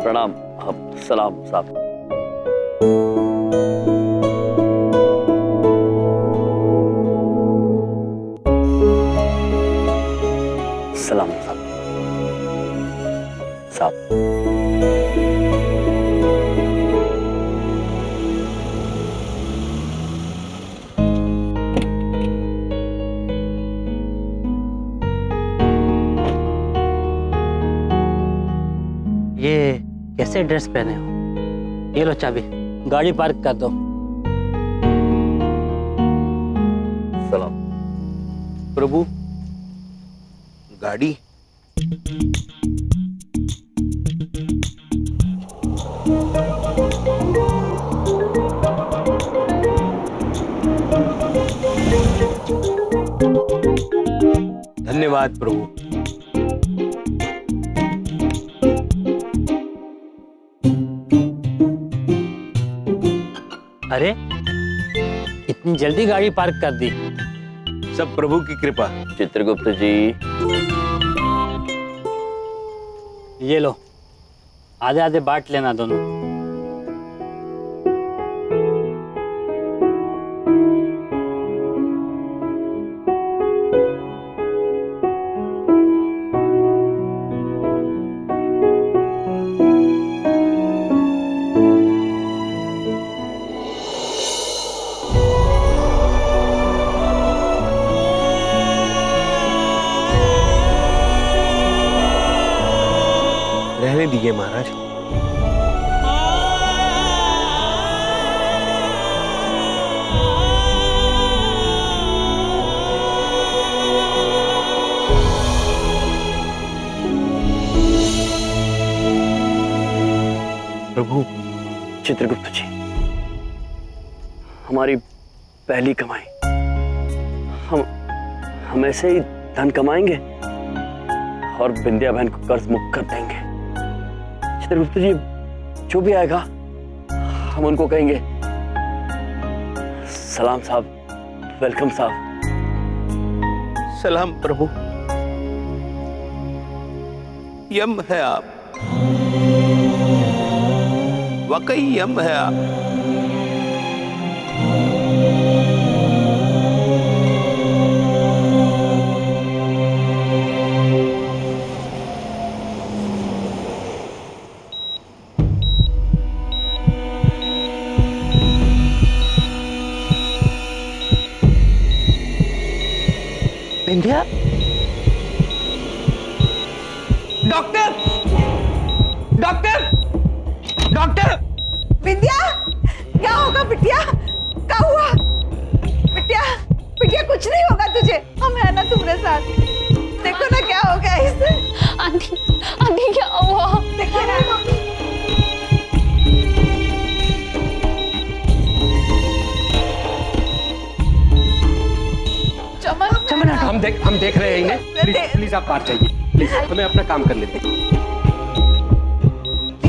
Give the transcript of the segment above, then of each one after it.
प्रणाम। सलाम साहब। सलाम साहब। ये कैसे ड्रेस पहने हो? ये लो चाबी, गाड़ी पार्क कर दो। सलाम। प्रभु, गाड़ी? धन्यवाद प्रभु। अरे इतनी जल्दी गाड़ी पार्क कर दी? सब प्रभु की कृपा। चित्रगुप्त जी, ये लो, आधे आधे बांट लेना दोनों। रहने दीजिए महाराज। प्रभु। चित्रगुप्त जी, हमारी पहली कमाई, हम ऐसे ही धन कमाएंगे और विंध्या बहन को कर्ज मुक्त कर देंगे। चित्रगुप्त जी, जो भी आएगा हम उनको कहेंगे सलाम साहब, वेलकम साहब। सलाम प्रभु। यम है आप, वाकई यम है आप। Vindhya, doctor, doctor, doctor! Vindhya, क्या होगा बिटिया? क्या हुआ? बिटिया, बिटिया कुछ नहीं होगा तुझे, हम है ना तुम्हारे साथ। देखो ना क्या हो गया इसे। आंटी, आंटी क्या हुआ? देखिए ना। चमन, हम देख रहे हैं इन्हें। प्लीज आप बाहर जाइए, प्लीज हमें अपना काम कर लेते हैं।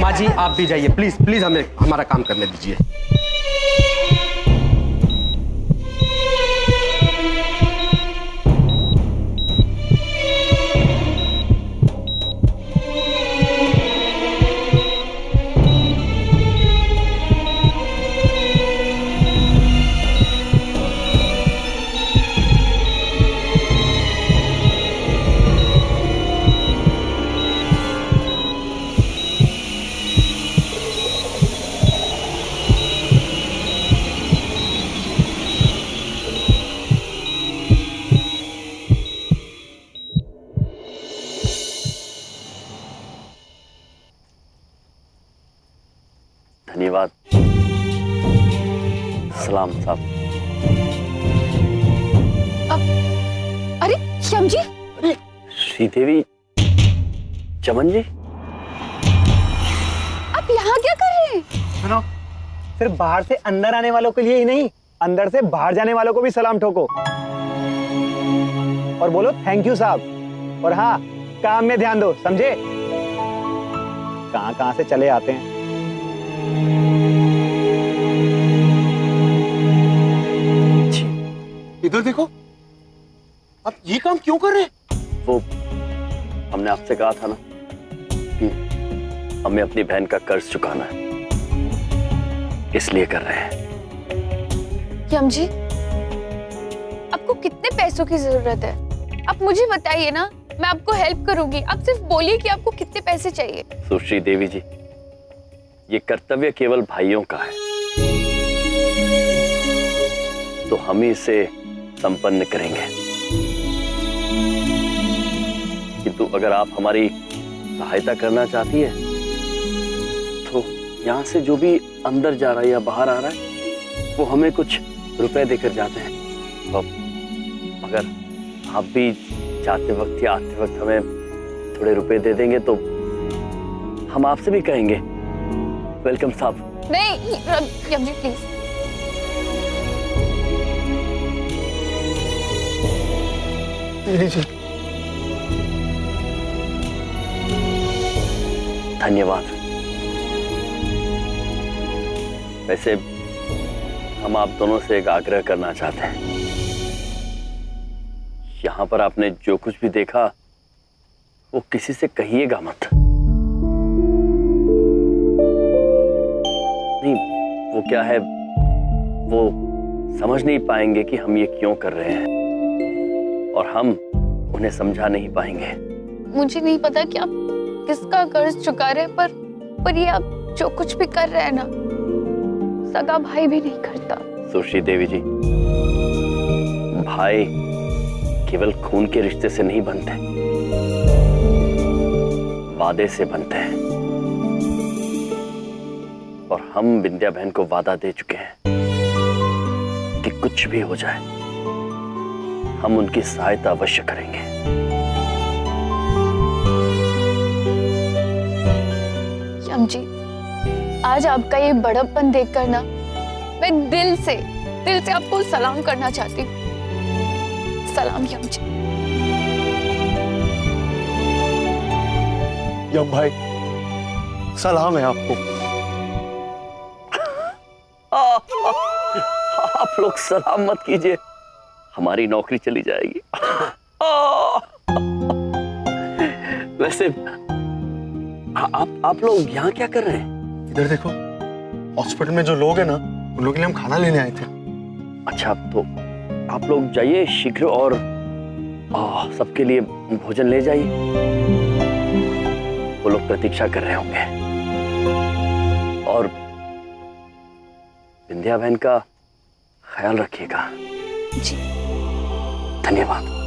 माँ जी आप भी जाइए, प्लीज हमें हमारा काम करने दीजिए। धन्यवाद। सलाम साहब। अरे श्याम जी, श्रीदेवी, चमन जी, आप यहाँ क्या कर रहे हैं? सुनो, सिर्फ बाहर से अंदर आने वालों के लिए ही नहीं, अंदर से बाहर जाने वालों को भी सलाम ठोको और बोलो थैंक यू साहब। और हाँ, काम में ध्यान दो, समझे? कहां से चले आते हैं। इधर देखो, आप ये काम क्यों कर रहे हैं? वो हमने आपसे कहा था ना कि हमें अपनी बहन का कर्ज चुकाना है, इसलिए कर रहे हैं। यम जी, आपको कितने पैसों की जरूरत है? आप मुझे बताइए ना, मैं आपको हेल्प करूंगी। आप सिर्फ बोलिए कि आपको कितने पैसे चाहिए। सुश्री देवी जी, ये कर्तव्य केवल भाइयों का है, तो हम ही इसे संपन्न करेंगे। किंतु अगर आप हमारी सहायता करना चाहती है तो यहाँ से जो भी अंदर जा रहा है या बाहर आ रहा है वो हमें कुछ रुपए देकर जाते हैं। अब अगर आप भी जाते वक्त या आते वक्त हमें थोड़े रुपए दे देंगे तो हम आपसे भी कहेंगे वेलकम साहब। नहीं यम जी प्लीज। जी धन्यवाद। वैसे हम आप दोनों से एक आग्रह करना चाहते हैं। यहाँ पर आपने जो कुछ भी देखा वो किसी से कहिएगा मत। नहीं, वो क्या है, वो समझ नहीं पाएंगे कि हम ये क्यों कर रहे हैं और हम उन्हें समझा नहीं पाएंगे। मुझे नहीं पता कि आप किसका कर्ज चुका रहे हैं, पर ये आप जो कुछ भी कर रहे हैं ना, सगा भाई भी नहीं करता। सुश्री देवी जी, भाई केवल खून के रिश्ते से नहीं बनते, वादे से बनते हैं। और हम विंध्या बहन को वादा दे चुके हैं कि कुछ भी हो जाए हम उनकी सहायता अवश्य करेंगे। यम जी, आज आपका ये बड़प्पन देखकर ना मैं दिल से आपको सलाम करना चाहती हूँ। सलाम यम जी। यम भाई, सलाम है आपको। आप लोग सलाम मत कीजिए, हमारी नौकरी चली जाएगी। वैसे आप लोग यहाँ क्या कर रहे हैं? इधर देखो, हॉस्पिटल में जो लोग हैं ना, उन लोगों के लिए हम खाना लेने आए थे। अच्छा, तो आप लोग जाइए शीघ्र और सबके लिए भोजन ले जाइए। वो लोग प्रतीक्षा कर रहे होंगे। और विंध्या बहन का ख्याल रखिएगा। जी धन्यवाद।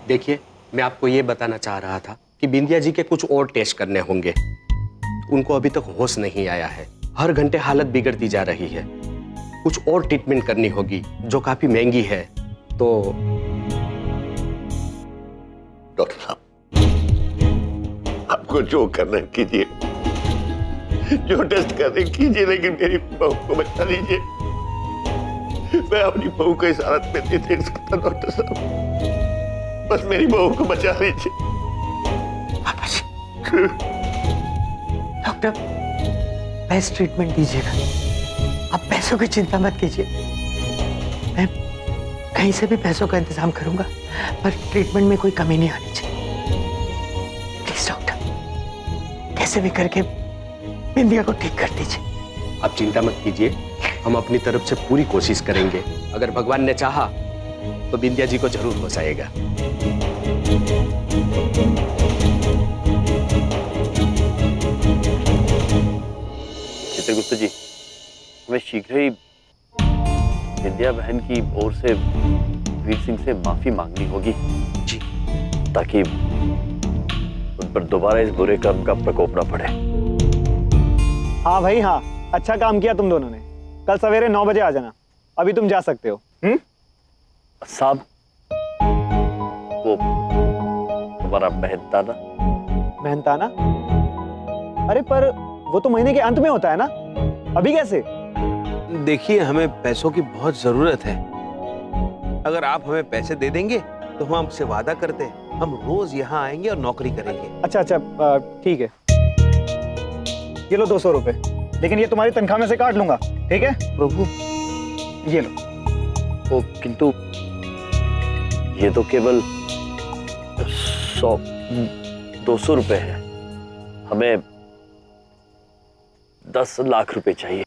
देखिए, मैं आपको ये बताना चाह रहा था कि बिंदिया जी के कुछ और टेस्ट करने होंगे। उनको अभी तक होश नहीं आया है, हर घंटे हालत बिगड़ती जा रही है। कुछ और ट्रीटमेंट करनी होगी जो काफी महंगी है। तो डॉक्टर साहब, आपको जो करना है कीजिए, जो टेस्ट करने कीजिए, लेकिन मेरी बहू को बचा लीजिए। मैं अपनी बहू को इस हालत में नहीं देख सकता डॉक्टर साहब, बस मेरी बहू को बचा लीजिए। डॉक्टर, बेस्ट ट्रीटमेंट दीजिएगा। आप पैसों की चिंता मत कीजिए, मैं कहीं से भी पैसों का इंतजाम करूंगा, पर ट्रीटमेंट में कोई कमी नहीं आनी चाहिए। प्लीज डॉक्टर, कैसे भी करके बिंदिया को ठीक कर दीजिए। आप चिंता मत कीजिए, हम अपनी तरफ से पूरी कोशिश करेंगे। अगर भगवान ने चाहा तो बिंदिया जी को जरूर बचाएगा। चित्रगुप्त जी, हमें शीघ्र ही विंध्या बहन की ओर से वीर सिंह से माफी मांगनी होगी जी, ताकि उन पर दोबारा इस बुरे कर्म का प्रकोप न पड़े। हाँ भाई हाँ, अच्छा काम किया तुम दोनों ने। कल सवेरे 9 बजे आ जाना, अभी तुम जा सकते हो। साहब, वो तुम्हारा मेहनताना। मेहनताना? अरे पर वो तो महीने के अंत में होता है ना, अभी कैसे? देखिए, हमें पैसों की बहुत जरूरत है। अगर आप हमें पैसे दे देंगे तो हम आपसे वादा करते हैं हम रोज यहाँ आएंगे और नौकरी करेंगे। अच्छा अच्छा, ठीक है, ये लो 200 रुपए, लेकिन ये तुम्हारी तनख्वाह में से काट लूंगा, ठीक है? प्रभु ये लो। वो किंतु ये तो केवल 200 रुपए है, हमें 10 लाख रुपए चाहिए।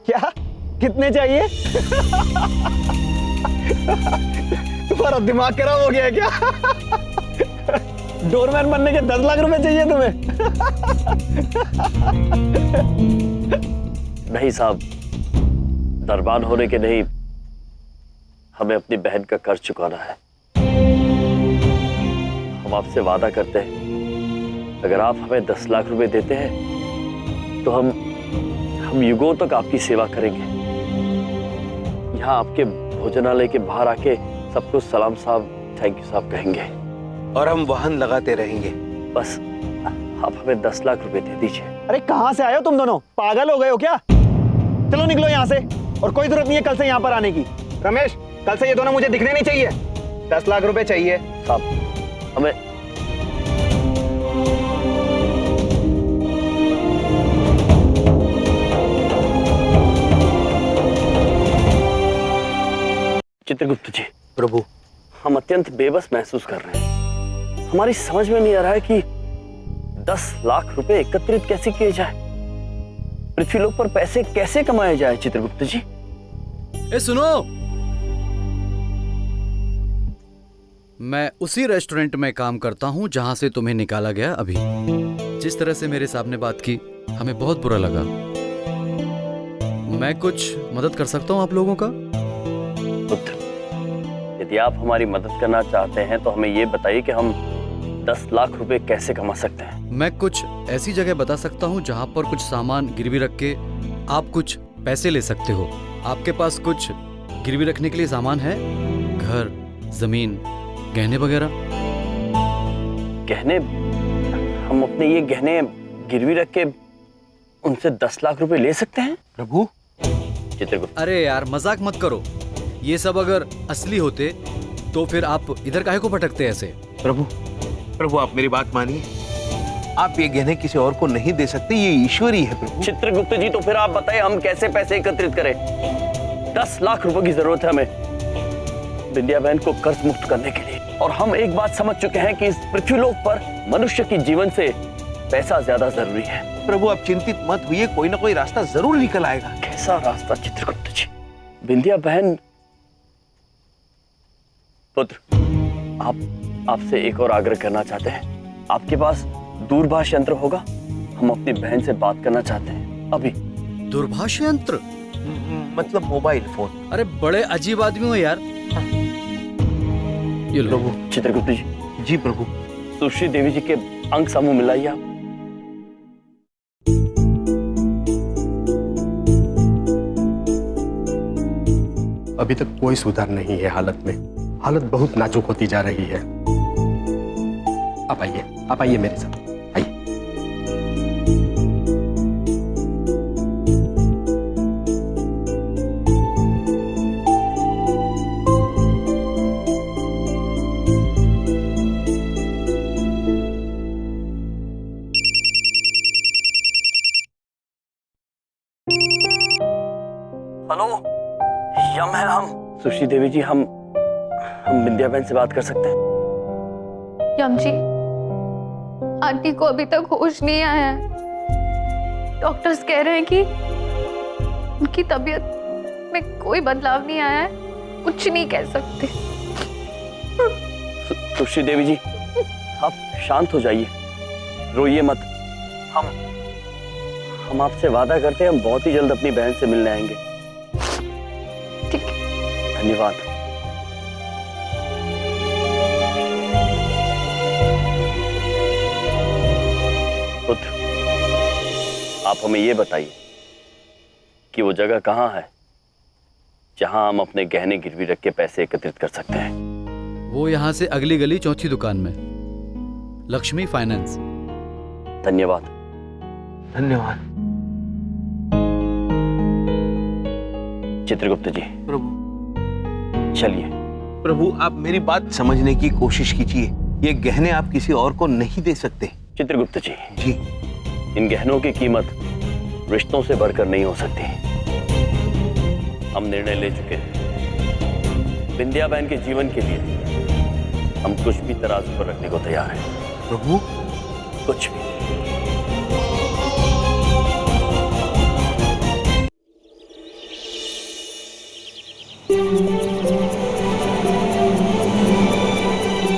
क्या? कितने चाहिए? तुम्हारा दिमाग खराब हो गया है क्या? डोरमैन बनने के 10 लाख रुपए चाहिए तुम्हें? नहीं साहब, दरबान होने के नहीं, हमें अपनी बहन का कर्ज चुकाना है। हम आपसे वादा करते हैं, अगर आप हमें 10 लाख रुपए देते हैं तो हम युगों तक आपकी सेवा करेंगे। यहाँ आपके भोजनालय के बाहर आके सबको सलाम साहब, थैंक यू साहब कहेंगे, और हम वाहन लगाते रहेंगे। बस आप हमें 10 लाख रुपए दे दीजिए। अरे कहाँ से आए हो तुम दोनों? पागल हो गए हो क्या? चलो निकलो यहाँ से, और कोई जरूरत नहीं है कल से यहाँ पर आने की। रमेश, कल से ये दोनों मुझे दिखने नहीं चाहिए। 10 लाख रुपए चाहिए साहब। हमें चित्रगुप्त जी, प्रभु हम अत्यंत बेबस महसूस कर रहे हैं। हमारी समझ में नहीं आ रहा है कि 10 लाख रुपए एकत्रित कैसे किए जाए, पृथ्वीलोक पर पैसे कैसे कमाए जाए। चित्रगुप्त जी, सुनो, मैं उसी रेस्टोरेंट में काम करता हूं जहां से तुम्हें निकाला गया। अभी जिस तरह से मेरे सामने बात की, हमें बहुत बुरा लगा। मैं कुछ मदद कर सकता हूं आप लोगों का? पुत्र, यदि आप हमारी मदद करना चाहते हैं तो हमें यह बताइए कि हम 10 लाख रुपए कैसे कमा सकते हैं। मैं कुछ ऐसी जगह बता सकता हूं जहां पर कुछ सामान गिरवी रख के आप कुछ पैसे ले सकते हो। आपके पास कुछ गिरवी रखने के लिए सामान है? घर, जमीन, गहने वगैरह? गहने? हम अपने ये गहने गिरवी रख के उनसे 10 लाख रुपए ले सकते हैं? प्रभु चित्रगुप्त, अरे यार मजाक मत करो। ये सब अगर असली होते तो फिर आप इधर काहे को भटकते ऐसे? प्रभु प्रभु आप मेरी बात मानिए, आप ये गहने किसी और को नहीं दे सकते, ये ईश्वरी है प्रभु। चित्रगुप्त जी, तो फिर आप बताएं हम कैसे पैसे एकत्रित करें? 10 लाख रुपए की जरूरत है हमें विंध्या बहन को कर्ज मुक्त करने के लिए। और हम एक बात समझ चुके हैं कि इस पृथ्वीलोक पर मनुष्य की जीवन से पैसा ज्यादा जरूरी है। प्रभु आप चिंतित मत होइए, कोई ना कोई रास्ता जरूर निकल आएगा। कैसा रास्ता चित्रगुप्त जी? विंध्या बहन, पुत्र, आपसे एक और आग्रह करना चाहते हैं। आपके पास दूरभाष यंत्र होगा? हम अपनी बहन से बात करना चाहते हैं अभी। दूरभाष यंत्र? मतलब मोबाइल फोन। अरे बड़े अजीब आदमी हो यार। ये लो। प्रभु, चित्रगुप्त जी। जी प्रभु। सुश्री देवी जी के अंक समूह मिलाइए आप। अभी तक कोई सुधार नहीं है हालत में। हालत बहुत नाजुक होती जा रही है। आप आइए मेरे साथ, आइए। हेलो, यम है हम। सुश्री देवी जी, हम विंध्या बहन से बात कर सकते हैं? यम जी, आंटी को अभी तक होश नहीं आया है। डॉक्टर्स कह रहे हैं कि उनकी तबीयत में कोई बदलाव नहीं आया है, कुछ नहीं कह सकते। सुश्री देवी जी, आप शांत हो जाइए, रोइए मत। हम आपसे वादा करते हैं, हम बहुत ही जल्द अपनी बहन से मिलने आएंगे। ठीक है। धन्यवाद। पुत्र, आप हमें ये बताइए कि वो जगह कहाँ है जहां हम अपने गहने गिरवी रख के पैसे एकत्रित कर सकते हैं? वो यहाँ से अगली गली चौथी दुकान में, लक्ष्मी फाइनेंस। धन्यवाद। धन्यवाद। चित्रगुप्त जी, प्रभु चलिए प्रभु आप मेरी बात समझने की कोशिश कीजिए। ये गहने आप किसी और को नहीं दे सकते। चित्रगुप्त जी, जी, इन गहनों की कीमत रिश्तों से बढ़कर नहीं हो सकती। हम निर्णय ले चुके हैं। बिंदिया बहन के जीवन के लिए हम कुछ भी तराजू पर रखने को तैयार हैं। प्रभु कुछ भी।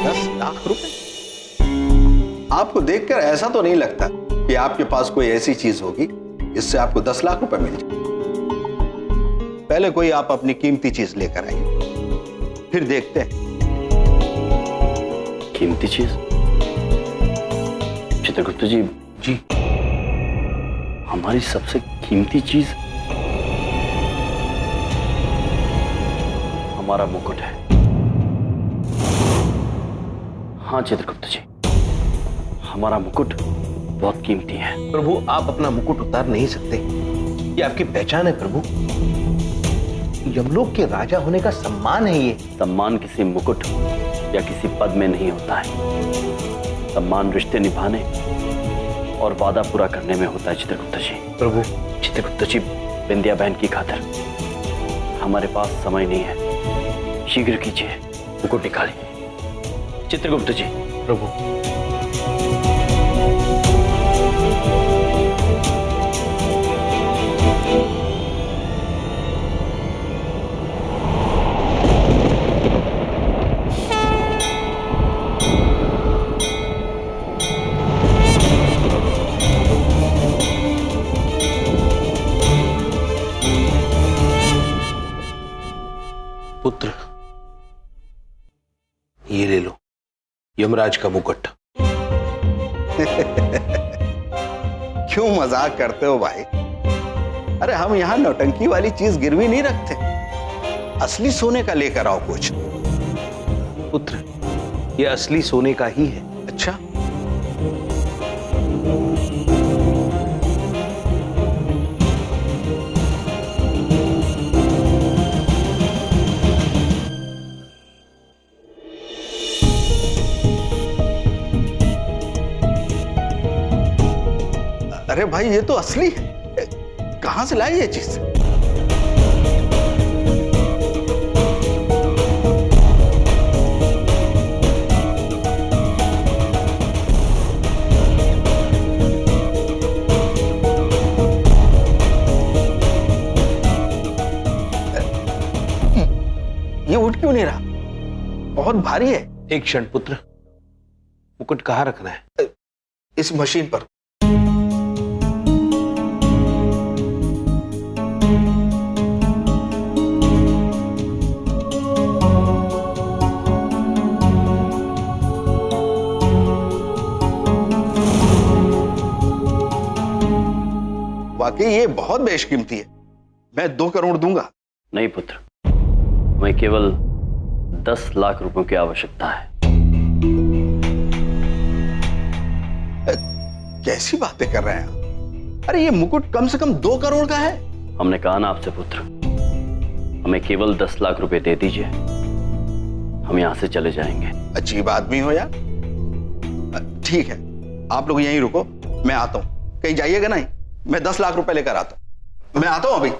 ₹10,00,000? आपको देखकर ऐसा तो नहीं लगता कि आपके पास कोई ऐसी चीज होगी जिससे आपको 10 लाख रुपए मिल जाए। पहले कोई आप अपनी कीमती चीज लेकर आइए, फिर देखते हैं। कीमती चीज? चित्रगुप्त जी, जी, हमारी सबसे कीमती चीज हमारा मुकुट है। हाँ चित्रगुप्त जी, हमारा मुकुट बहुत कीमती है। प्रभु आप अपना मुकुट उतार नहीं सकते। ये आपकी पहचान है प्रभु। यमलोक के राजा होने का सम्मान है ये। सम्मान किसी मुकुट या किसी पद में नहीं होता है। सम्मान रिश्ते निभाने और वादा पूरा करने में होता है चित्रगुप्त जी। प्रभु चित्रगुप्त जी, बिंदिया बहन की खातिर हमारे पास समय नहीं है। शीघ्र कीजिए, मुकुट निकालिए। चित्रगुप्त जी। प्रभु पुत्र, ये ले लो यमराज का मुकुट। क्यों मजाक करते हो भाई? अरे हम यहां नौटंकी वाली चीज गिरवी नहीं रखते। असली सोने का लेकर आओ कुछ। पुत्र, ये असली सोने का ही है। अच्छा, अरे भाई ये तो असली है। कहां से लाई ये चीज? ये उठ क्यों नहीं रहा? बहुत भारी है। एक क्षण पुत्र, मुकुट कहाँ रखना है? इस मशीन पर। वाकई ये बहुत बेशकीमती है। मैं 2 करोड़ दूंगा। नहीं पुत्र, हमें केवल 10 लाख रुपयों की आवश्यकता है। कैसी बातें कर रहे हैं आप? अरे ये मुकुट कम से कम 2 करोड़ का है। हमने कहा ना आपसे पुत्र, हमें केवल 10 लाख रुपए दे दीजिए, हम यहां से चले जाएंगे। अजीब आदमी हो यार। ठीक है, आप लोग यहीं रुको, मैं आता हूं। कहीं जाइएगा नहीं, मैं 10 लाख रुपए लेकर आता हूं। मैं आता हूं अभी।